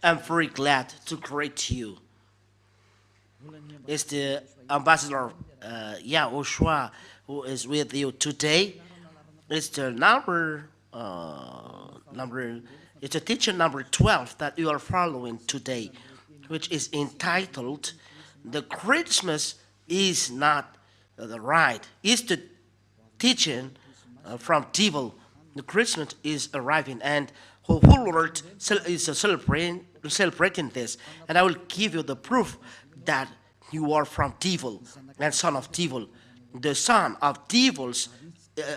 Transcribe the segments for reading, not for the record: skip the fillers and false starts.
I'm very glad to greet you. It's the ambassador YAHOSHUAH who is with you today. It's the number. It's a teacher number 12 that you are following today, which is entitled "The Christmas is not the right." It's the teaching from devil. The Christmas is arriving, and whole world is celebrating this. And I will give you the proof that you are from devil and son of devil. The son of devils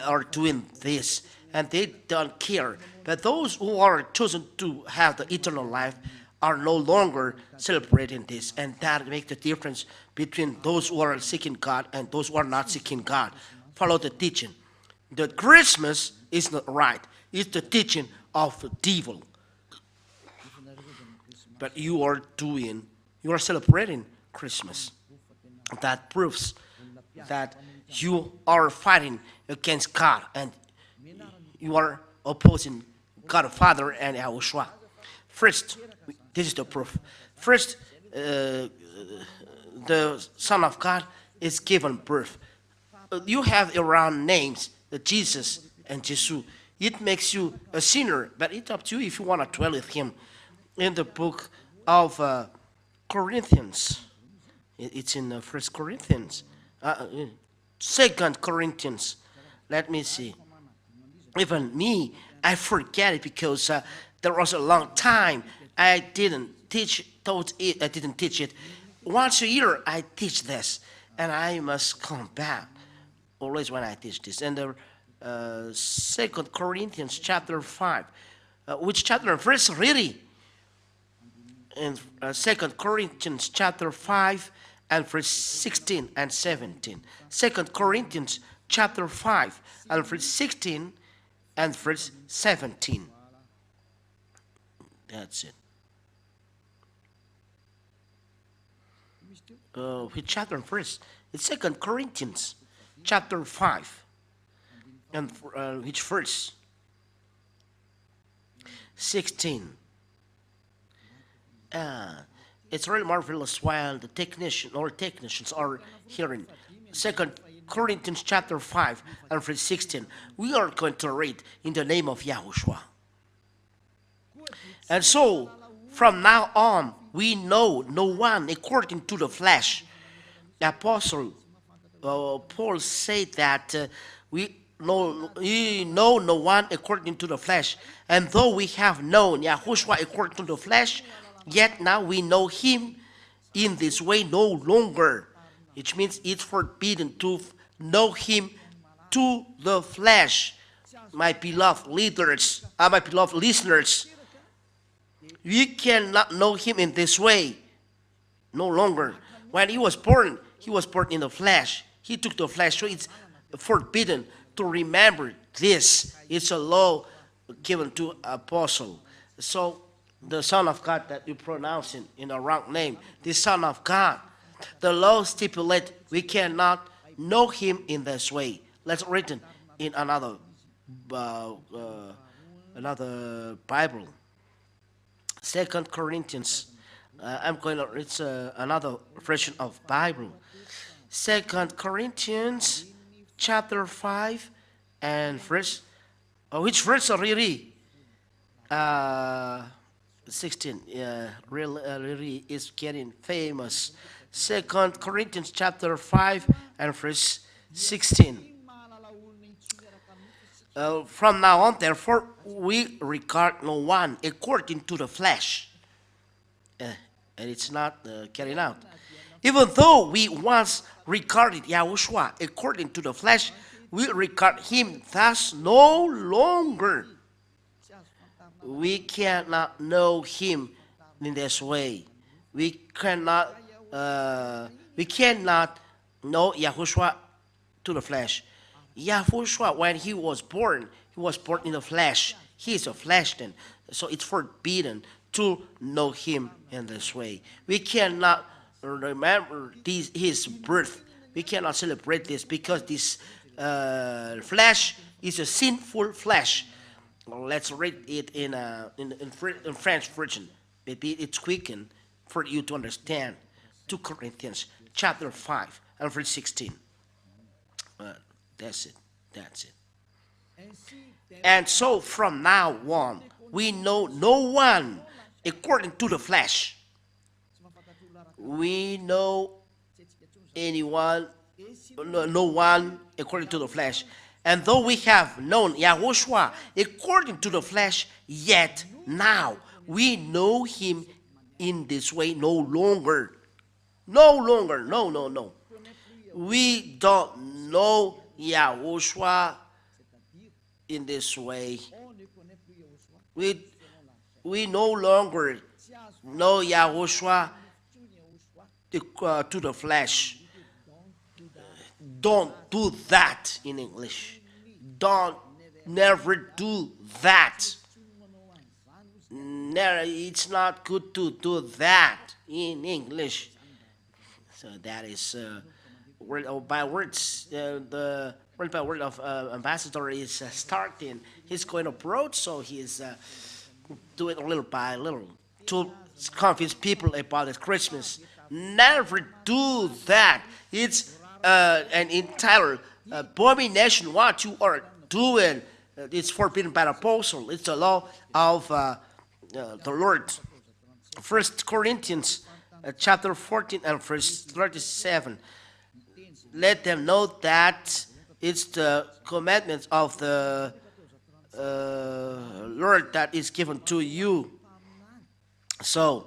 are doing this, and they don't care. But those who are chosen to have the eternal life are no longer celebrating this, and that makes the difference between those who are seeking God and those who are not seeking God. Follow the teaching. The Christmas is not right. It's the teaching of the devil. But you are celebrating Christmas. That proves that you are fighting against God and you are opposing God the Father and YAHOSHUAH. First, this is the proof. First, the Son of God is given birth. You have around names, Jesus and Jesus. It makes you a sinner, but it's up to you if you want to dwell with him. In the book of Corinthians, it's in First Corinthians, Second Corinthians. Let me see. Even me, I forget it because there was a long time I didn't teach it. Once a year I teach this, and I must come back always when I teach this. And the Second Corinthians chapter 5, which chapter and verse really? In Second Corinthians chapter 5 and verse 16 and 17. Second Corinthians chapter 5 and verse 16 and verse 17. That's it. Which chapter and verse? It's Second Corinthians chapter 5 and which verse? 16. It's really marvelous while the technicians are hearing. Second Corinthians chapter 5 and verse 16. We are going to read in the name of YAHOSHUAH. And so, from now on, we know no one according to the flesh. The Apostle Paul said that we know no one according to the flesh. And though we have known YAHOSHUAH according to the flesh, yet now we know him in this way no longer. Which means it's forbidden to know him to the flesh. My beloved leaders, my beloved listeners, we cannot know him in this way no longer. When he was born in the flesh. He took the flesh, so it's forbidden to remember this. It's a law given to apostle. So the Son of God that you pronounce in a wrong name, the Son of God, the law stipulates we cannot know him in this way. Let's read it in another Bible. Second Corinthians. It's another version of Bible. Second Corinthians chapter 5 and verse. Which verse really? 16. Really is getting famous. Second Corinthians chapter 5 and verse 16. From now on, therefore, we regard no one according to the flesh. And it's not carried out. Even though we once regarded YAHOSHUAH according to the flesh, we regard him thus no longer. We cannot know him in this way. We cannot know YAHOSHUAH to the flesh. YAHOSHUAH, when he was born in the flesh. He is a flesh then. So it's forbidden to know him in this way. We cannot remember his birth. We cannot celebrate this because this flesh is a sinful flesh. Well, let's read it in French version. Maybe it's quicken for you to understand. 2 Corinthians chapter 5 and verse 16. Uh, that's it. That's it. And so from now on, we know no one according to the flesh. We know anyone, no one according to the flesh. And though we have known YAHOSHUAH according to the flesh, yet now we know him in this way no longer. No longer. No, no, no. We don't know YAHOSHUAH in this way. We no longer know YAHOSHUAH to the flesh. Don't do that in English. Don't never do that. Never, it's not good to do that in English. So that is word by words. The word by word of ambassador is starting. He's going abroad, so he's doing little by little to convince people about the Christmas. Never do that. It's an entire abomination what you are doing. It's forbidden by the apostle. It's the law of the Lord. 1 Corinthians chapter 14 and verse 37. Let them know that it's the commandments of the Lord that is given to you. So,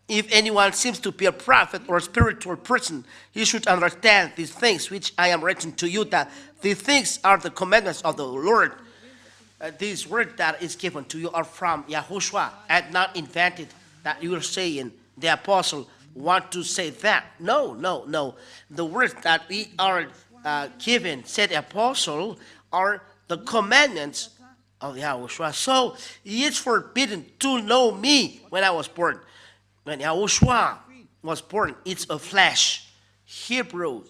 if anyone seems to be a prophet or a spiritual person, he should understand these things which I am writing to you, that these things are the commandments of the Lord. These words that is given to you are from YAHOSHUAH and not invented, that you are saying the apostle want to say that. No, no, no. The words that we are given, said the apostle, are the commandments of YAHOSHUAH. So it's forbidden to know me when I was born. When YAHOSHUAH was born, it's a flesh. Hebrews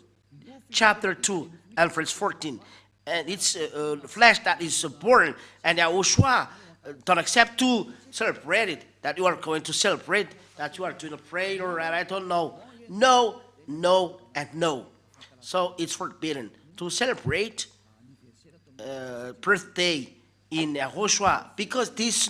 chapter 2 and verse 14. And it's a flesh that is born, and YAHOSHUAH don't accept to celebrate it, that you are going to celebrate, that you are doing a prayer, and I don't know. No, no, and no. So it's forbidden to celebrate birthday in YAHOSHUAH, because this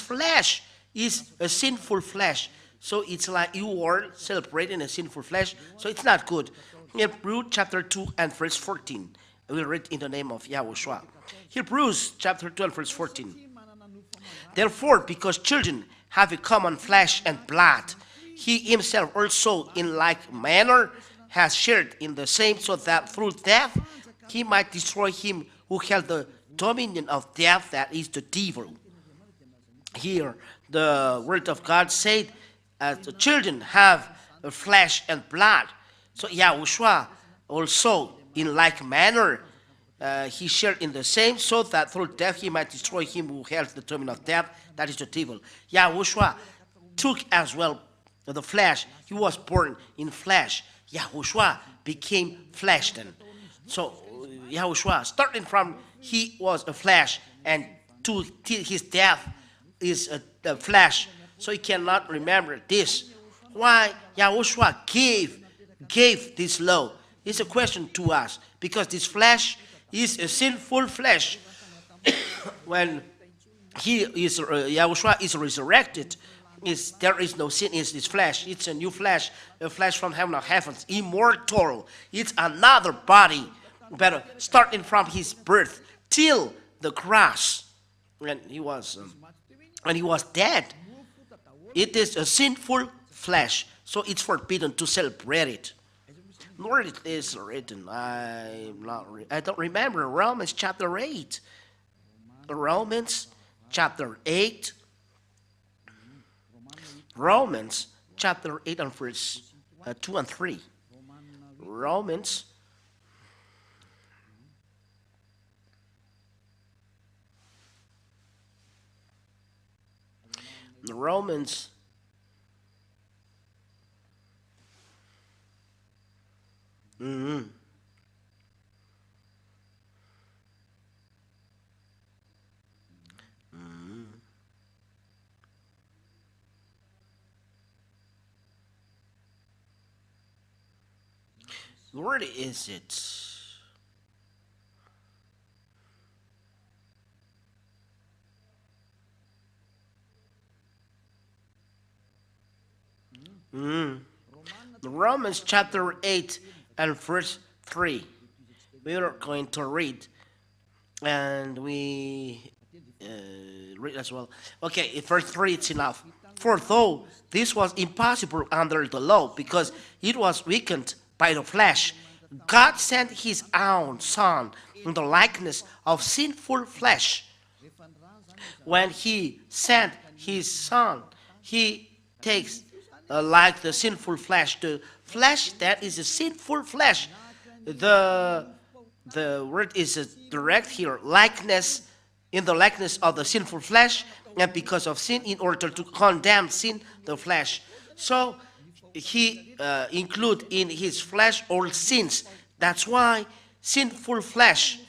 flesh is a sinful flesh. So it's like you are celebrating a sinful flesh, so it's not good. Hebrews chapter 2 and verse 14. We'll read in the name of YAHOSHUAH. Hebrews chapter 2 and verse 14. Therefore, because children have a common flesh and blood, he himself also in like manner has shared in the same, so that through death he might destroy him who held the dominion of death, that is the devil. Here, the word of God said, the children have a flesh and blood. So YAHOSHUAH also in like manner he shared in the same, so that through death he might destroy him who held the dominion of death, that is the devil. YAHOSHUAH took as well the flesh. He was born in flesh. YAHOSHUAH became flesh then. So YAHOSHUAH, starting from he was a flesh, and to his death is a flesh. So he cannot remember this. Why YAHOSHUAH gave this law? It's a question to us, because this flesh is a sinful flesh. When YAHOSHUAH is resurrected, there is no sin in this flesh. It's a new flesh, a flesh from heaven of heavens, immortal. It's another body, but starting from his birth till the cross, when he was dead, it is a sinful flesh. So it's forbidden to celebrate it. Nor it is written. I don't remember. Romans chapter 8. Romans chapter 8. Romans chapter 8 and verse 2 and 3. Romans Romans Where is it? Romans chapter 8 and verse 3. We are going to read, and we read as well. Okay, in verse 3 it's enough. For though this was impossible under the law, because it was weakened by the flesh, God sent his own Son in the likeness of sinful flesh. When he sent his Son, he takes like the sinful flesh, the flesh that is a sinful flesh. The word is direct here, likeness, in the likeness of the sinful flesh, and because of sin, in order to condemn sin, the flesh. So he include in his flesh all sins. That's why sinful flesh.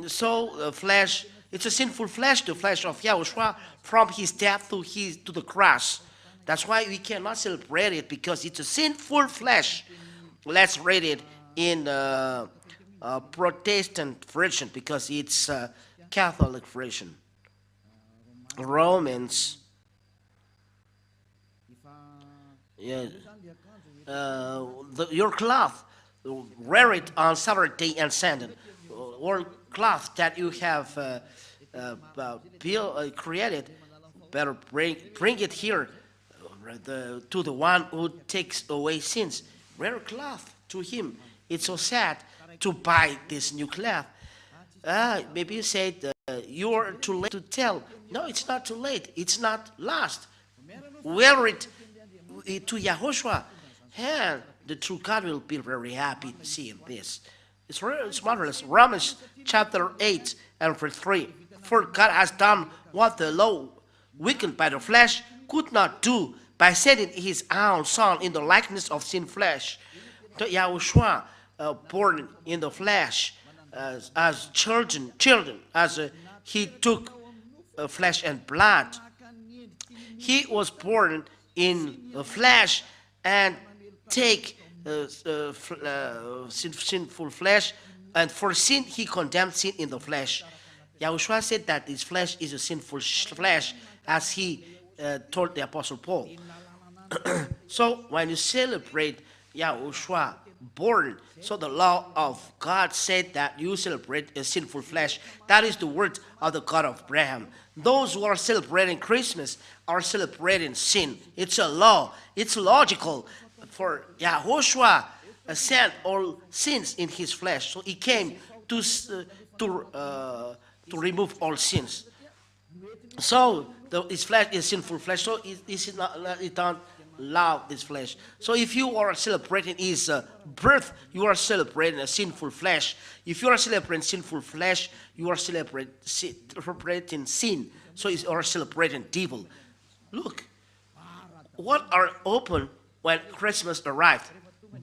So flesh, it's a sinful flesh, the flesh of YAHOSHUAH, from his death to the cross. That's why we cannot celebrate it, because it's a sinful flesh. Let's read it in Protestant version, because it's a Catholic version. Romans. Yeah. Your cloth, wear it on Saturday and Sunday. Or cloth that you have created, better bring it here to the one who takes away sins. Wear a cloth to him. It's so sad to buy this new cloth. Maybe you said you're too late to tell. No, it's not too late. It's not lost. Wear it to YAHOSHUAH, and the true God will be very happy seeing this. It's marvelous. Romans chapter 8 and verse 3. For God has done what the law, weakened by the flesh, could not do, by sending his own Son in the likeness of sin flesh. The YAHOSHUAH, born in the flesh, as children, as he took flesh and blood. He was born in the flesh and take sinful flesh, and for sin he condemned sin in the flesh. YAHOSHUAH said that his flesh is a sinful flesh, as he told the Apostle Paul. So when you celebrate YAHOSHUAH born, so the law of God said that you celebrate a sinful flesh. That is the word of the God of Abraham. Those who are celebrating Christmas are celebrating sin. It's a law. It's logical. For YAHOSHUAH sent all sins in his flesh, so he came to remove all sins. So his flesh is sinful flesh, so it don't love this flesh. So if you are celebrating his birth, you are celebrating a sinful flesh. If you are celebrating sinful flesh, you are celebrating sin. So you are celebrating devil. Look, what are open when Christmas arrived?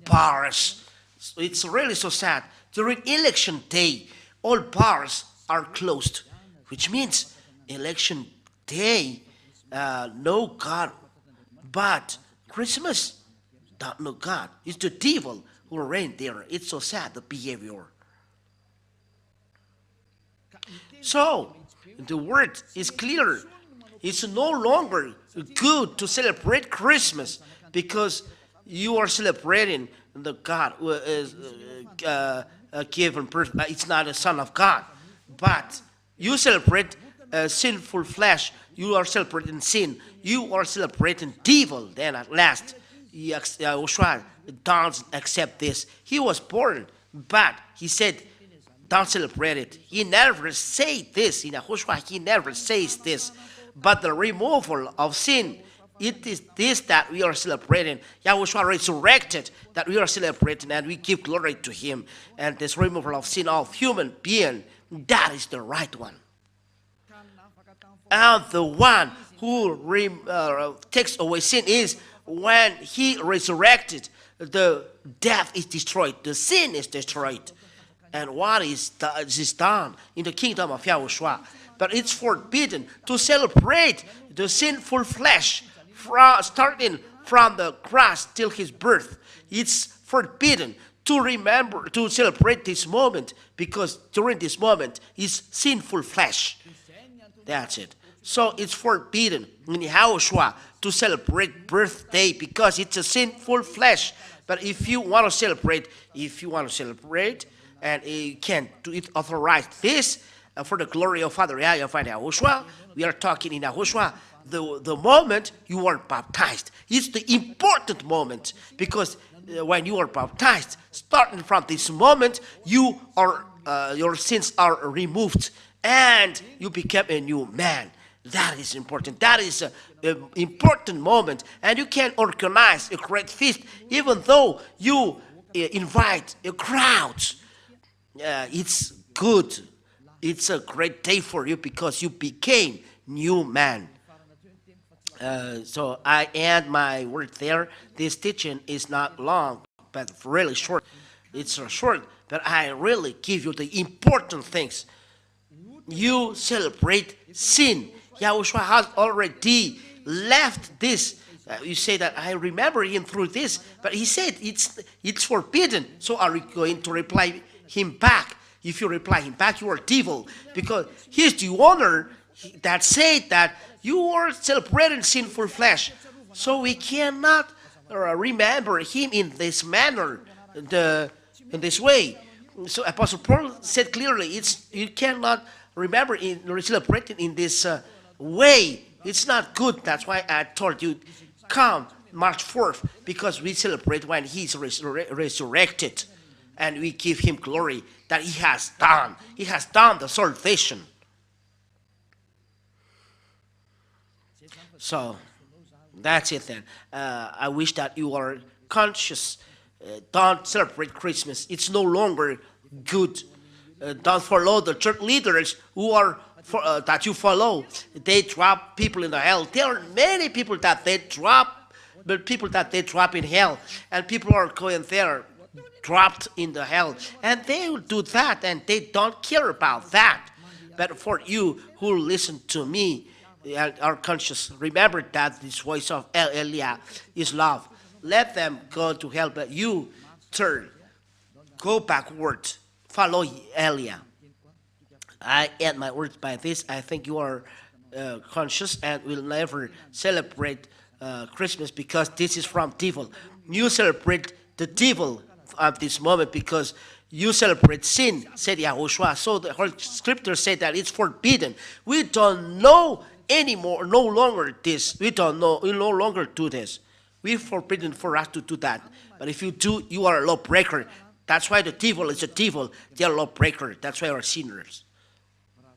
Bars. So it's really so sad. During election day, all bars are closed, which means election day, no God. But Christmas, don't know God. It's the devil who reign there. It's so sad, the behavior. So, the word is clear. It's no longer good to celebrate Christmas, because you are celebrating the God who is given birth. It's not a son of God. But you celebrate sinful flesh. You are celebrating sin. You are celebrating devil. Then at last, YAHOSHUAH don't accept this. He was born, but he said, don't celebrate it. He never said this. In YAHOSHUAH, he never says this. But the removal of sin, it is this that we are celebrating. YAHOSHUAH resurrected, that we are celebrating, and we give glory to him. And this removal of sin of human being, that is the right one. And the one who takes away sin is when he resurrected, the death is destroyed, the sin is destroyed. And what is done in the kingdom of YAHOSHUAH? But it's forbidden to celebrate the sinful flesh starting from the cross till his birth. It's forbidden to remember, to celebrate this moment, because during this moment is sinful flesh. That's it. So it's forbidden in YAHOSHUAH to celebrate birthday because it's a sinful flesh. But if you want to celebrate, and you can do it, authorize this for the glory of Father YAHVAH and YAHOSHUAH. We are talking in YAHOSHUAH. The moment you are baptized, it's the important moment, because when you are baptized, starting from this moment, you are your sins are removed and you become a new man. That is important. That is an important moment, and you can organize a great feast even though you invite a crowd. It's good. It's a great day for you because you became new man. So I end my word there. This teaching is not long, but really short. It's short, but I really give you the important things. You celebrate sin. YAHOSHUAH has already left this. You say that I remember him through this, but he said it's forbidden. So are you going to reply him back? If you reply him back, you are devil, because he's the owner that said that you are celebrating sinful flesh. So we cannot remember him in this manner, in this way. So Apostle Paul said clearly, you cannot remember celebrating in this way. It's not good. That's why I told you, come March 4th, because we celebrate when he's resurrected, and we give him glory that he has done. He has done the salvation. So that's it then. I wish that you are conscious. Don't celebrate Christmas. It's no longer good. Don't follow the church leaders who are that you follow. They drop people in the hell. There are many people that they drop, but people that they drop in hell, and people are going there dropped in the hell, and they will do that, and they don't care about that. But for you who listen to me and are conscious, remember that this voice of Elia is love. Let them go to hell, but you turn, go backward, follow Elia. I end my words by this. I think you are conscious and will never celebrate Christmas, because this is from devil. You celebrate the devil at this moment because you celebrate sin, said YAHOSHUAH. So the whole scripture said that it's forbidden. We don't know anymore, no longer this. We don't know, we no longer do this. We're forbidden for us to do that. But if you do, you are a lawbreaker. That's why the devil is a devil. They are a lawbreaker. That's why we are sinners.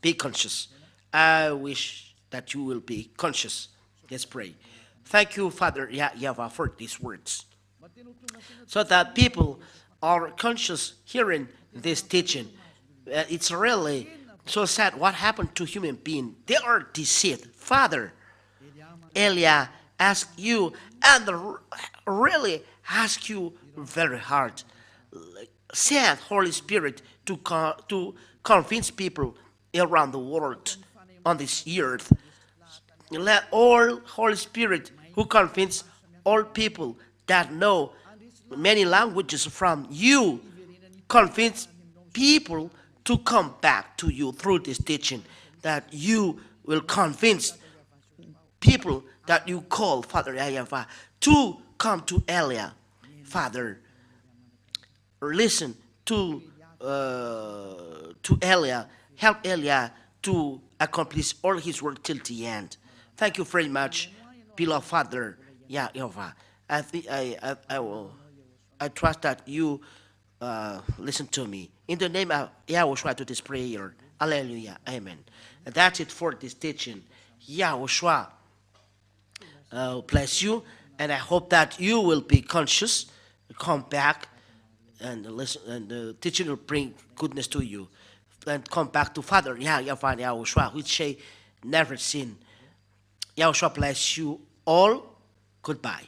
Be conscious. I wish that you will be conscious. Let's pray. Thank you, Father YAHVAH, for these words, so that people are conscious hearing this teaching. It's really so sad what happened to human beings. They are deceived. Father, Elia asked you, and really ask you very hard. Send Holy Spirit to convince people around the world on this earth. Let all Holy Spirit who convince all people that know many languages from you, convince people to come back to you through this teaching, that you will convince people that you call Father YAHVAH to come to Elia. Father, listen to Elia, help Elia to accomplish all his work till the end. Thank you very much, beloved Father YAHVAH. I trust that you listen to me. In the name of YAHOSHUAH, to this prayer. Hallelujah. Amen. And that's it for this teaching. YAHOSHUAH bless you. And I hope that you will be conscious, come back, and listen, and the teaching will bring goodness to you. And come back to Father YAHVAH and YAHOSHUAH, which say never sin. YAHOSHUAH bless you all. Goodbye.